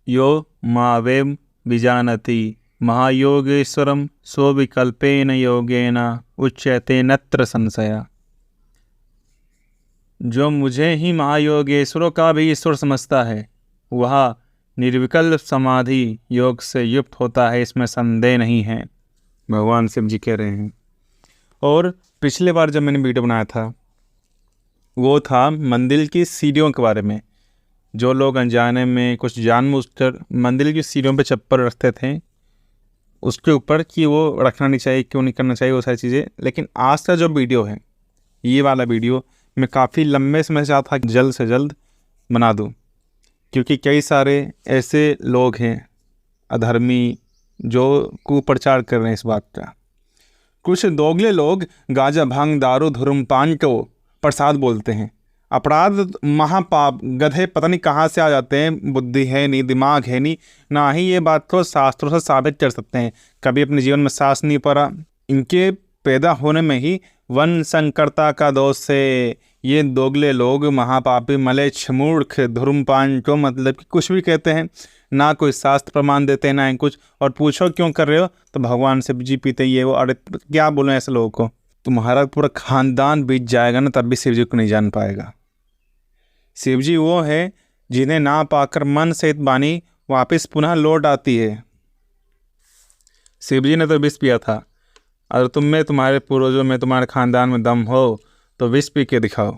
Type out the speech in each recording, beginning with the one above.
यो मावेम विजानति महायोगेश्वरम स्वविकल्पेन योगेन उच्यते नत्र संशया। जो मुझे ही महायोगेश्वरों का भी ईश्वर समझता है वह निर्विकल्प समाधि योग से युक्त होता है, इसमें संदेह नहीं है, भगवान शिव जी कह रहे हैं। और पिछले बार जब मैंने वीडियो बनाया था वो था मंदिर की सीढ़ियों के बारे में। जो लोग अनजाने में कुछ जानबूझकर मंदिर की सीढ़ियों पे चप्पल रखते थे उसके ऊपर कि वो रखना नहीं चाहिए, क्यों नहीं करना चाहिए, वो सारी चीज़ें। लेकिन आज का जो वीडियो है, ये वाला वीडियो मैं काफ़ी लंबे समय से चाहता था कि जल्द से जल्द बना दूँ, क्योंकि कई सारे ऐसे लोग हैं अधर्मी जो कुप्रचार कर रहे हैं इस बात का। कुछ दोगले लोग गांजा भांग दारू धूम्रपान को प्रसाद बोलते हैं। अपराध महापाप गधे पता नहीं कहाँ से आ जाते हैं, बुद्धि है नहीं, दिमाग है नहीं, ना ही ये बात को शास्त्रों से साबित कर सकते हैं। कभी अपने जीवन में सांस नहीं पड़ा, इनके पैदा होने में ही वन संकरता का दोष से ये दोगले लोग महापापी मलेच्छ मूर्ख धूम्रपान को मतलब कि कुछ भी कहते हैं, ना कोई शास्त्र प्रमाण देते हैं ना ही कुछ। और पूछो क्यों कर रहे हो तो भगवान शिव जी पीते ये वो। अरे क्या बोलें ऐसे लोगों को, तुम्हारा पूरा खानदान बीत जाएगा ना तब भी शिव जी को नहीं जान पाएगा। शिव जी वो है जिन्हें ना पाकर मन सहित वाणी वापस पुनः लौट आती है। शिव जी ने तो विष पिया था, अगर तुम में तुम्हारे पूर्वजों में तुम्हारे खानदान में दम हो तो विष पी के दिखाओ।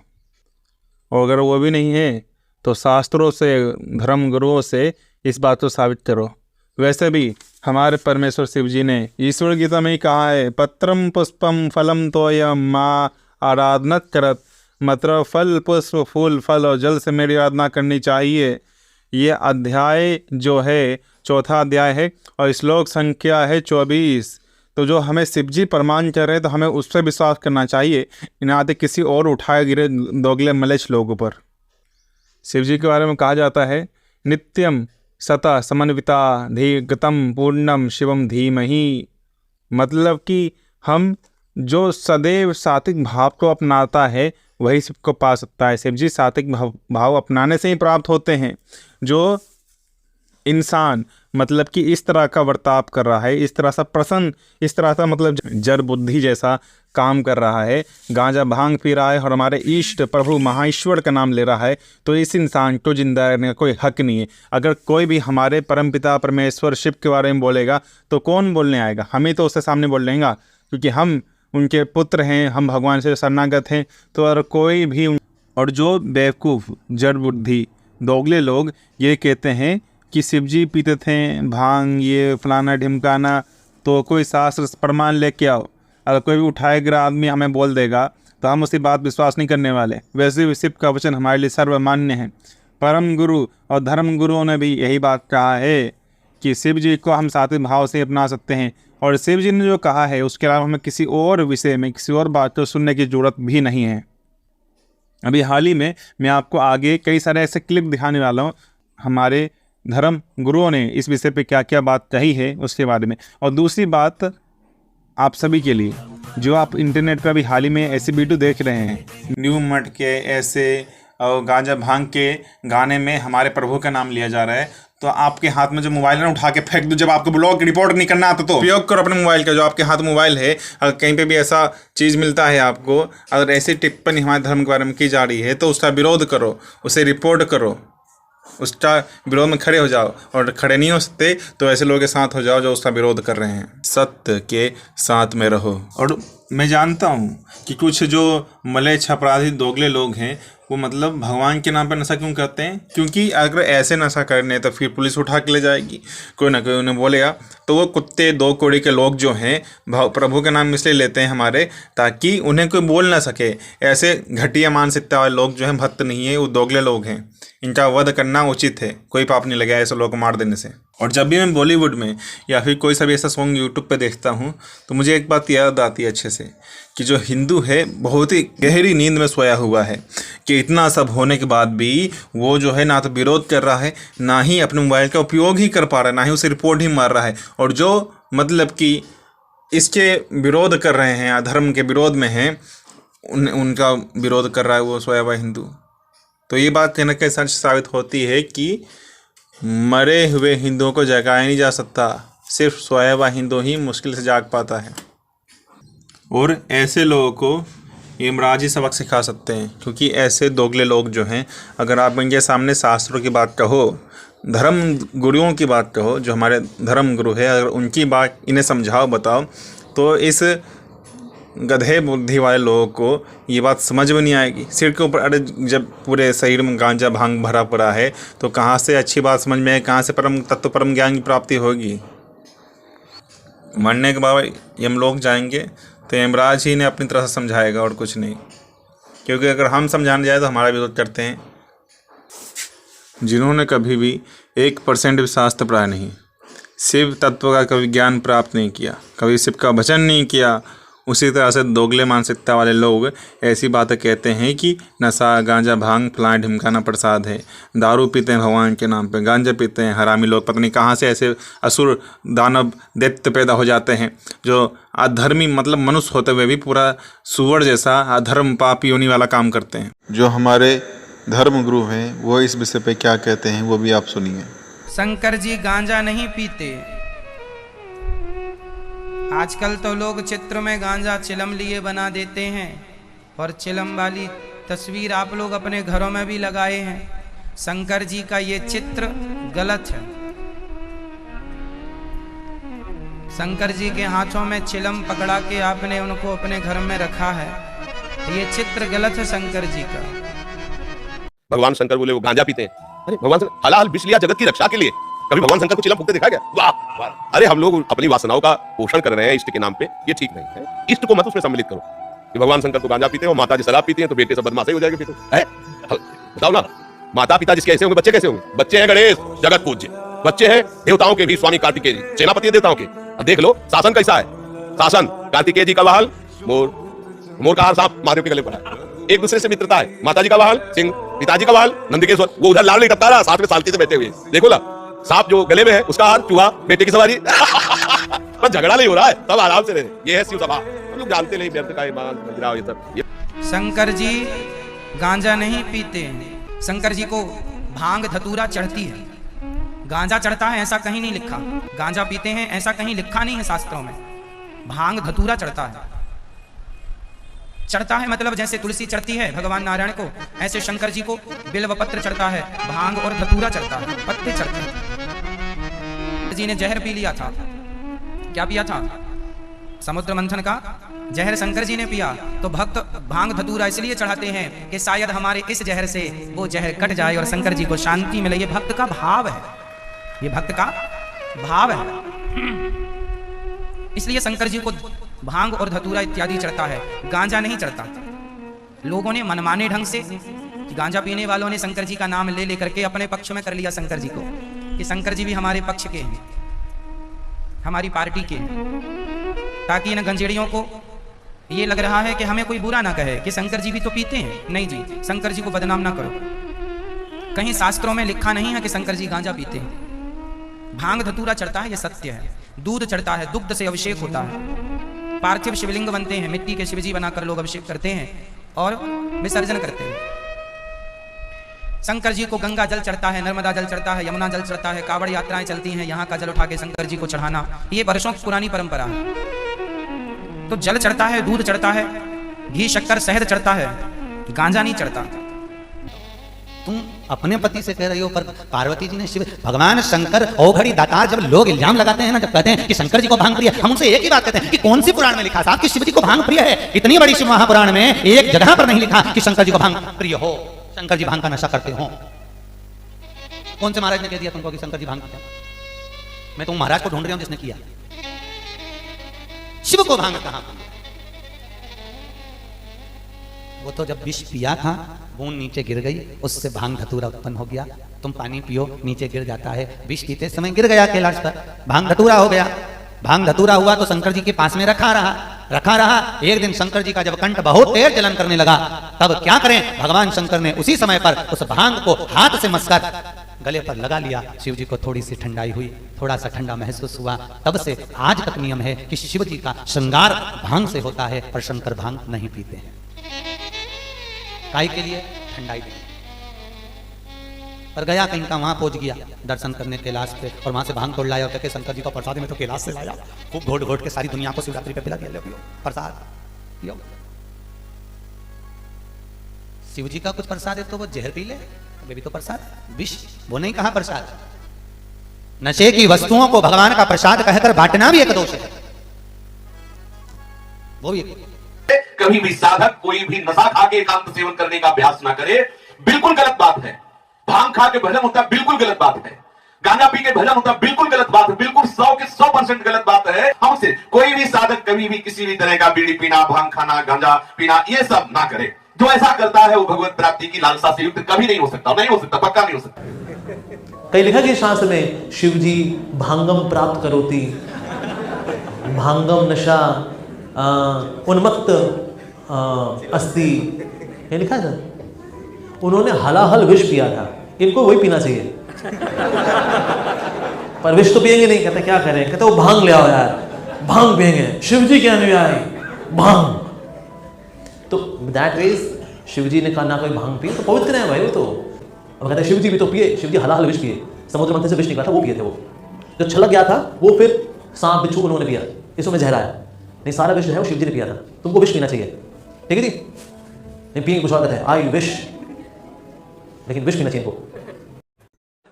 और अगर वो भी नहीं है तो शास्त्रों से धर्म गुरुओं से इस बात को साबित करो। वैसे भी हमारे परमेश्वर शिव जी ने ईश्वर गीता में ही कहा है, पत्रम पुष्पम फलम तोयम माँ आराधनत करत, मतलब फल पुष्प फूल फल और जल से मेरी आराधना करनी चाहिए। ये अध्याय जो है 4था अध्याय है और श्लोक संख्या है 24। तो जो हमें शिव जी प्रमाण कर रहे हैं तो हमें उस पर विश्वास करना चाहिए, इनाते किसी और उठाए गिरे दोगले मलेच्छ लोगों पर। शिव जी के बारे में कहा जाता है, नित्यम सता समन्विता धीगतम पूर्णम शिवम धीमहि। मतलब कि हम जो सदैव सात्विक भाव को अपनाता है वही शिव को पा सकता है। शिव जी सात्विक भाव अपनाने से ही प्राप्त होते हैं। जो इंसान मतलब कि इस तरह का बर्ताव कर रहा है, इस तरह सा प्रसन्न, इस तरह सा मतलब जड़ बुद्धि जैसा काम कर रहा है, गांजा भांग पी रहा है और हमारे इष्ट प्रभु महाईश्वर का नाम ले रहा है, तो इस इंसान को जिंदा रहने का कोई हक नहीं है। अगर कोई भी हमारे परमपिता परमेश्वर शिव के बारे में बोलेगा तो कौन बोलने आएगा? हम ही तो उसके सामने बोल लेंगे, क्योंकि हम उनके पुत्र हैं, हम भगवान से शरणागत हैं। तो अगर कोई भी और जो बेवकूफ़ जड़ बुद्धि दोगले लोग ये कहते हैं कि शिव जी पीते थे भांग ये फलाना ढिमकाना, तो कोई शास्त्र प्रमाण लेके आओ। अगर कोई भी उठाए गिरा आदमी हमें बोल देगा तो हम उसकी बात विश्वास नहीं करने वाले। वैसे भी शिव का वचन हमारे लिए सर्वमान्य है। परम गुरु और धर्म गुरुओं ने भी यही बात कहा है कि शिव जी को हम सात्विक भाव से अपना सकते हैं। और शिव जी ने जो कहा है उसके अलावा हमें किसी और विषय में किसी और बात को सुनने की जरूरत भी नहीं है। अभी हाल ही में मैं आपको आगे कई सारे ऐसे क्लिप दिखाने वाला हूँ, हमारे धर्म गुरुओं ने इस विषय पे क्या क्या बात कही है उसके बारे में। और दूसरी बात आप सभी के लिए, जो आप इंटरनेट पर अभी हाल ही में ऐसी वीडियो देख रहे हैं, न्यू मठ के ऐसे और गांजा भांग के गाने में हमारे प्रभु का नाम लिया जा रहा है, तो आपके हाथ में जो मोबाइल है उठा के फेंक दो। जब आपको ब्लॉग रिपोर्ट नहीं करना आता तो उपयोग करो अपने मोबाइल का। जो आपके हाथ मोबाइल है, अगर कहीं पे भी ऐसा चीज़ मिलता है आपको, अगर ऐसी टिप्पणी हमारे धर्म के बारे में की जा रही है तो उसका विरोध करो, उसे रिपोर्ट करो, उसका विरोध में खड़े हो जाओ। और खड़े नहीं हो सकते तो ऐसे लोगों के साथ हो जाओ जो उसका विरोध कर रहे हैं। सत्य के साथ में रहो। और मैं जानता हूँ कि कुछ जो मलेच्छ अपराधी दोगले लोग हैं वो मतलब भगवान के नाम पर नशा क्यों करते हैं, क्योंकि अगर ऐसे नशा करने तो फिर पुलिस उठा के ले जाएगी, कोई ना कोई उन्हें बोलेगा। तो वो कुत्ते दो कौड़ी के लोग जो हैं प्रभु के नाम इसलिए लेते हैं हमारे, ताकि उन्हें कोई बोल ना सके। ऐसे घटिया मानसिकता वाले लोग जो हैं भक्त नहीं है, वो दोगले लोग हैं, इनका वध करना उचित है। कोई पाप नहीं लगा ऐसे लोगों को मार देने से। और जब भी मैं बॉलीवुड में या फिर कोई सा भी ऐसा सॉन्ग यूट्यूब पे देखता हूँ तो मुझे एक बात याद आती है अच्छे से, कि जो हिंदू है बहुत ही गहरी नींद में सोया हुआ है, कि इतना सब होने के बाद भी वो जो है ना तो विरोध कर रहा है, ना ही अपने मोबाइल का उपयोग ही कर पा रहा है, ना ही उसे रिपोर्ट ही मार रहा है। और जो मतलब कि इसके विरोध कर रहे हैं, अधर्म के विरोध में हैं, उनका विरोध कर रहा है वो सोया हुआ हिंदू। तो ये बात कहीं ना कहीं सच साबित होती है कि मरे हुए हिंदुओं को जगाया नहीं जा सकता, सिर्फ सोया हुआ हिंदू ही मुश्किल से जाग पाता है। और ऐसे लोगों को यमराज ही सबक सिखा सकते हैं, क्योंकि ऐसे दोगले लोग जो हैं, अगर आप इनके सामने शास्त्रों की बात कहो, धर्म गुरुओं की बात कहो, जो हमारे धर्म गुरु है, अगर उनकी बात इन्हें समझाओ बताओ, तो इस गधे बुद्धि वाले लोगों को ये बात समझ में नहीं आएगी। सिर के ऊपर, अरे जब पूरे शरीर में गांजा भांग भरा पड़ा है तो कहाँ से अच्छी बात समझ में आए, कहाँ से परम तत्व परम ज्ञान की प्राप्ति होगी। मरने के बाद यमलोक जाएंगे तो यमराज ही ने अपनी तरह से समझाएगा और कुछ नहीं, क्योंकि अगर हम समझाने जाए तो हमारा विरोध करते हैं। जिन्होंने कभी भी 1% भी शास्त्र पढ़ा नहीं, शिव तत्व का कभी ज्ञान प्राप्त नहीं किया, कभी शिव का भजन नहीं किया, उसी तरह से दोगले मानसिकता वाले लोग ऐसी बातें कहते हैं कि नशा गांजा भांग फलाना ढिमकाना प्रसाद है, दारू पीते हैं भगवान के नाम पे, गांजा पीते हैं हरामी लोग, पता नहीं कहाँ से ऐसे असुर दानव दैत्य पैदा हो जाते हैं जो अधर्मी, मतलब मनुष्य होते हुए भी पूरा सुअर जैसा अधर्म पाप योनि वाला काम करते हैं। जो हमारे धर्म गुरु हैं वो इस विषय पे क्या कहते हैं वो भी आप सुनिए। शंकर जी गांजा नहीं पीते। आजकल तो लोग चित्र में गांजा चिलम लिए बना देते हैं और चिलम वाली तस्वीर आप लोग अपने घरों में भी लगाए हैं। शंकर जी का ये चित्र गलत है। शंकर जी के हाथों में चिलम पकड़ा के आपने उनको अपने घर में रखा है, ये चित्र गलत है शंकर जी का। भगवान शंकर बोले वो गांजा पीते हैं। अरे भगवान शंकर हलाल विष लिया जगत की रक्षा के लिए, कभी भगवान शंकर को चिलम फूकते देखा गया? वाह वाह। अरे हम लोग अपनी वासनाओं का पोषण कर रहे हैं इष्ट के नाम पे, ये ठीक नहीं है। इष्ट को मत उसमें सम्मिलित करो कि भगवान शंकर तो गांजा पीते हैं और माता जी शराब पीती हैं तो बेटे सब बदमाश हो जाएंगे। बताओ ना, माता पिता जिसके ऐसे होंगे बच्चे कैसे होंगे? बच्चे हैं गणेश जगत पूज्य, बच्चे हैं देवताओं के भी स्वामी कार्तिकेय जी, सेनापति देवताओं के। देख लो शासन कैसा है, शासन कार्तिकेय जी का वाहन मोर, मोर का हार सांप महादेव के गले पड़ा है। एक दूसरे से मित्रता है, माता जी का वाहन सिंह, पिताजी का वाहन नंदकेश्वर, वो उधर लाल नहीं टपका रहा, साथ में सालती से बैठे हुए। देखो ना, सांप जो गले में है उसका हार चूहा, बेटे की सवारी। पर झगड़ा नहीं हो रहा है, सब आराम से रहे। ये है शिव सभा, हम लोग जानते नहीं व्यर्थ का ईमान मजरा ये सब। शंकर जी गांजा नहीं पीते हैं। शंकर जी को भांग धतूरा चढ़ती है, गांजा चढ़ता है ऐसा कहीं नहीं लिखा। गांजा पीते हैं ऐसा कहीं लिखा नहीं है शास्त्रों में। भांग धतूरा चढ़ता है। चढ़ता है मतलब जैसे तुलसी चढ़ती है भगवान नारायण को, ऐसे शंकर जी को बिल्व पत्र चढ़ता है, भांग और धतूरा चढ़ता है, पत्ते चढ़ते हैं। जी ने जहर पी लिया था। क्या पिया था? समुद्र मंथन का जहर शंकर जी ने पिया। तो भक्त भांग धतूरा इसलिए चढ़ाते हैं कि शायद हमारे इस जहर से वो जहर कट जाए और शंकर जी को शांति मिले। ये भक्त का भाव है, ये भक्त का भाव है। इसलिए शंकर जी को भांग और धतूरा इत्यादि चढ़ता है, गांजा नहीं चढ़ता। लोगों ने मनमाने ढंग से, गांजा पीने वालों ने शंकर जी का नाम ले लेकर के अपने पक्ष में कर लिया शंकर जी को, कि शंकर जी भी हमारे पक्ष के हैं, हमारी पार्टी के हैं, ताकि इन गंजेड़ियों को ये लग रहा है कि हमें कोई बुरा ना कहे कि शंकर जी भी तो पीते हैं। नहीं जी, शंकर जी को बदनाम ना करो। कहीं शास्त्रों में लिखा नहीं है कि शंकर जी गांजा पीते हैं। भांग धतूरा चढ़ता है, ये सत्य है। दूध चढ़ता है, दुग्ध से अभिषेक होता है। पार्थिव शिवलिंग बनते हैं, मिट्टी के शिवजी बनाकर लोग अभिषेक करते हैं और विसर्जन करते हैं। शंकर जी को गंगा जल चढ़ता है, नर्मदा जल चढ़ता है, यमुना जल चढ़ता है, कावड़ यात्राएं चलती हैं। यहाँ का जल उठा के शंकर जी को चढ़ाना, ये वर्षों पुरानी परंपरा है। तो जल चढ़ता है, दूध चढ़ता है, घी शक्कर शहद चढ़ता है, गांजा नहीं चढ़ता। तुम अपने पति से कह रही हो, पर पार्वती जी ने शिव भगवान शंकर औघड़ी दातार जब लोग इल्जाम लगाते हैं ना, जब कहते हैं कि शंकर जी को भांग प्रिय, हम उनसे एक ही बात कहते हैं कि कौन सी पुराण में लिखा साहब कि शिव जी को भांग प्रिय है? इतनी बड़ी शिव महापुराण में एक जगह पर नहीं लिखा कि शंकर जी को भांग प्रिय हो, शंकर जी भांग का नशा करते हो। कौन से महाराज ने कह दिया तुमको कि शंकर जी भांग पीते? मैं तुम महाराज को ढूंढ रही हूं जिसने किया। शिव को भांग कहां? वो तो जब विष पिया था, बूंद नीचे गिर गई, उससे भांग धतूरा उत्पन्न हो गया। तुम पानी पियो, नीचे गिर जाता है, विष पीते समय गिर गया कैलाश पर, भांग धतूरा हो गया। भांग धतूरा हुआ तो शंकर जी के पास में रखा रहा। एक दिन शंकर जी का जब कंठ बहुत तेज जलन करने लगा, तब क्या करें, भगवान शंकर ने उसी समय पर उस भांग को हाथ से मसकर गले पर लगा लिया। शिव जी को थोड़ी सी ठंडाई हुई, थोड़ा सा ठंडा महसूस हुआ। तब से आज तक नियम है कि शिव जी का श्रृंगार भांग से होता है, पर शंकर भांग नहीं पीते हैं। काहे के लिए? ठंडाई देने। पर गया कहीं का, वहां पहुंच गया दर्शन करने कैलाश पे, और वहां से भांग तोड़ लाया और कहते शंकर जी का प्रसाद में तो कैलाश से लाया, खूब घोट घोट के सारी दुनिया को शिवरात्रि पे पिला दिया, लो पियो प्रसाद पियो। शिव जी का कुछ प्रसाद है तो वो जहर पी ले, वे भी तो प्रसाद, विष वो नहीं कहा प्रसाद। नशे की वस्तुओं को भगवान का प्रसाद कहकर बांटना भी एक दोष है, वो भी कभी भी साधक कोई भी नशा खा के एकांत सेवन करने का अभ्यास ना करे, बिल्कुल गलत बात है। भांग खा के भजन होता है, बिल्कुल गलत बात है। गांजा पी के भजन होता है, बिल्कुल गलत बात है, बिल्कुल 100 के 100% गलत बात है। हमसे कोई भी साधक कभी भी किसी भी तरह का बीड़ी पीना, भांग खाना, गांजा पीना, ये सब ना करे। जो ऐसा करता है वो भगवत प्राप्ति की लालसा से युक्त कभी नहीं हो सकता, नहीं हो सकता, पक्का नहीं हो सकता। कहीं लिखा कि शास्त्र में शिव जी भांगम प्राप्त करोति, भांगम नशा उन्मत्त अस्ति, ये लिखा था। उन्होंने हलाहल विष पिया था, इनको वही पीना चाहिए, पर विष तो पिएंगे नहीं। कहते क्या करें, कहते वो भांग ले आओ यार, भांग पिएंगे, शिव जी के अनुयायी भांग। तो दैट मींस शिव जी ने कहा ना कोई भांग पिए तो पवित्र है भाई वो तो। अब कहते शिव जी भी तो पिए, शिव जी हलाहल विष पिए, समुद्र मंथन से विष निकला था वो पिए थे। वो जो छलक गया था वो फिर सांप बिच्छू उन्होंने पिया, इसमें जहर आया। नहीं, सारा विष जो है वो शिव जी ने पिया था, तुमको विष पीना चाहिए, ठीक है जी। नहीं पिएंगे कुछ और कहते हैं आई विष, लेकिन विष पीना चाहिए इनको।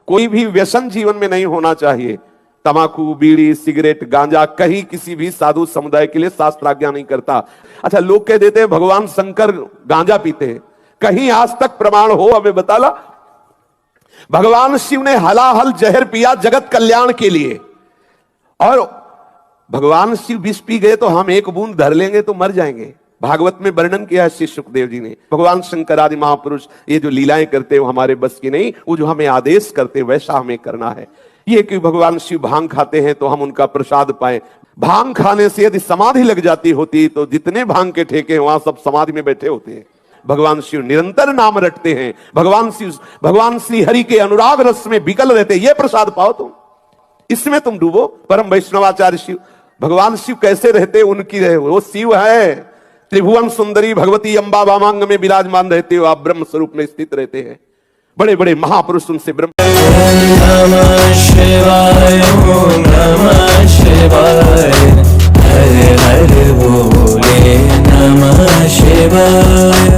कोई भी व्यसन जीवन में नहीं होना चाहिए। तमाकू, बीड़ी, सिगरेट, गांजा कहीं किसी भी साधु समुदाय के लिए शास्त्र आज्ञा नहीं करता। अच्छा, लोग कह देते हैं भगवान शंकर गांजा पीते हैं, कहीं आज तक प्रमाण हो हमें बताला? भगवान शिव ने हलाहल जहर पिया जगत कल्याण के लिए, और भगवान शिव विष पी गए तो हम एक बूंद धर लेंगे तो मर जाएंगे। भागवत में वर्णन किया है श्री सुखदेव जी ने। भगवान शंकर आदि महापुरुष ये जो लीलाएं करते हैं वो हमारे बस की नहीं, वो जो हमें आदेश करते हैं वैसा हमें करना है। ये कि भगवान शिव भांग खाते हैं तो हम उनका प्रसाद पाए। भांग खाने से यदि समाधि लग जाती होती तो जितने भांग के ठेके हैं वहां सब समाधि में बैठे होते हैं। भगवान शिव निरंतर नाम रटते हैं, भगवान श्री हरि के अनुराग रस में विकल रहते हैं। ये प्रसाद पाओ तुम, इसमें तुम डूबो। परम वैष्णवाचार्य शिव, भगवान शिव कैसे रहते उनकी रहे, वो शिव है। त्रिभुवन सुंदरी भगवती अम्बा वामांग में विराजमान रहते हो, आप ब्रह्म स्वरूप में स्थित रहते हैं। बड़े बड़े महापुरुष उनसे ब्रह्म। नमः शिवाय, ओम नमः शिवाय, हरे हरे बोले नमः शिवाय।